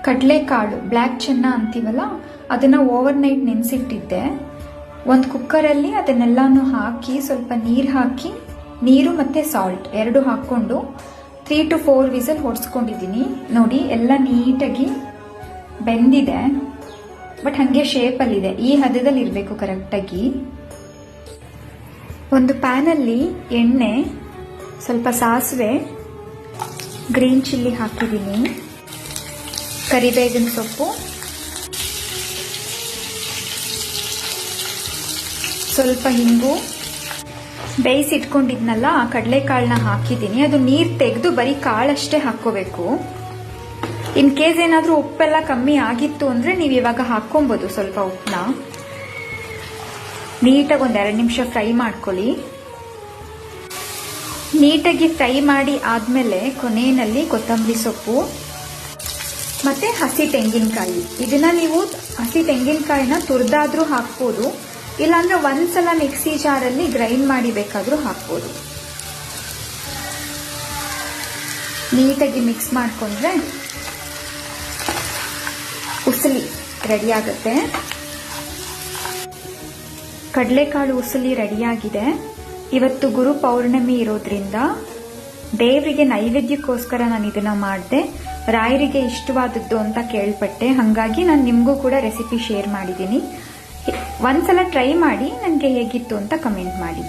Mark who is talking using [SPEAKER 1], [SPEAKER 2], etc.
[SPEAKER 1] ಕಡಲೆಕಾಳು ಬ್ಲ್ಯಾಕ್ ಚೆನ್ನ ಅಂತೀವಲ್ಲ, ಅದನ್ನ ಓವರ್ ನೈಟ್ ನೆನೆಸಿಟ್ಟಿದ್ದೆ. ಒಂದು ಕುಕ್ಕರಲ್ಲಿ ಅದನ್ನೆಲ್ಲಾನು ಹಾಕಿ ಸ್ವಲ್ಪ ನೀರು ಹಾಕಿ, ನೀರು ಮತ್ತೆ ಸಾಲ್ಟ್ ಎರಡು ಹಾಕೊಂಡು 3 to 4 ವಿಸಲ್ ಹೊಡ್ಸ್ಕೊಂಡಿದ್ದೀನಿ. ನೋಡಿ ಎಲ್ಲ ನೀಟಾಗಿ ಬೆಂದಿದೆ, ಬಟ್ ಹಾಗೆ ಶೇಪಲ್ಲಿದೆ. ಈ ಹದದಲ್ಲಿ ಇರಬೇಕು ಕರೆಕ್ಟಾಗಿ. ಒಂದು ಪ್ಯಾನಲ್ಲಿ ಎಣ್ಣೆ, ಸ್ವಲ್ಪ ಸಾಸಿವೆ, ಗ್ರೀನ್ ಚಿಲ್ಲಿ ಹಾಕಿದ್ದೀನಿ, ಕರಿಬೇವಿನ ಸೊಪ್ಪು, ಸ್ವಲ್ಪ ಹಿಂಗು, ಬೇಯಿಸಿಟ್ಕೊಂಡಿದ್ನಲ್ಲ ಆ ಕಡಲೆಕಾಳನ್ನ ಹಾಕಿದ್ದೀನಿ. ಅದು ನೀರು ತೆಗೆದು ಬರೀ ಕಾಳಷ್ಟೇ ಹಾಕೋಬೇಕು. ಇನ್ ಕೇಸ್ ಏನಾದರೂ ಉಪ್ಪೆಲ್ಲ ಕಮ್ಮಿ ಆಗಿತ್ತು ಅಂದ್ರೆ ನೀವು ಇವಾಗ ಹಾಕೊಬಹುದು ಸ್ವಲ್ಪ ಉಪ್ಪನ್ನ. ನೀಟಾಗಿ ಒಂದು 2 ನಿಮಿಷ ಫ್ರೈ ಮಾಡ್ಕೊಳ್ಳಿ. ನೀಟಾಗಿ ಫ್ರೈ ಮಾಡಿ ಆದ್ಮೇಲೆ ಕೊನೆಯಲ್ಲಿ ಕೊತ್ತಂಬರಿ ಸೊಪ್ಪು ಮತ್ತೆ ಹಸಿ ತೆಂಗಿನಕಾಯಿ. ಇದನ್ನ ನೀವು ಹಸಿ ತೆಂಗಿನಕಾಯಿನ ತುರಿದಾದ್ರೂ ಹಾಕ್ಬೋದು, ಇಲ್ಲಾಂದ್ರೆ ಒಂದ್ಸಲ ಮಿಕ್ಸಿ ಜಾರಲ್ಲಿ ಗ್ರೈಂಡ್ ಮಾಡಿ ಬೇಕಾದ್ರೂ ಹಾಕ್ಬೋದು. ನೀಟಾಗಿ ಮಿಕ್ಸ್ ಮಾಡ್ಕೊಂಡ್ರೆ ಉಸಲಿ ರೆಡಿ ಆಗುತ್ತೆ. ಕಡಲೆಕಾಳು ಉಸಲಿ ರೆಡಿಯಾಗಿದೆ. ಇವತ್ತು ಗುರು ಪೌರ್ಣಮಿ ಇರೋದ್ರಿಂದ ದೇವರಿಗೆ ನೈವೇದ್ಯಕ್ಕೋಸ್ಕರ ನಾನು ಇದನ್ನ ಮಾಡಿದೆ. ರಾಯರಿಗೆ ಇಷ್ಟವಾದದ್ದು ಅಂತ ಕೇಳ್ಪಟ್ಟೆ, ಹಾಗಾಗಿ ನಾನು ನಿಮಗೂ ಕೂಡ ರೆಸಿಪಿ ಶೇರ್ ಮಾಡಿದ್ದೀನಿ. ಒಂದ್ಸಲ ಟ್ರೈ ಮಾಡಿ ನನಗೆ ಹೇಗಿತ್ತು ಅಂತ ಕಮೆಂಟ್ ಮಾಡಿ.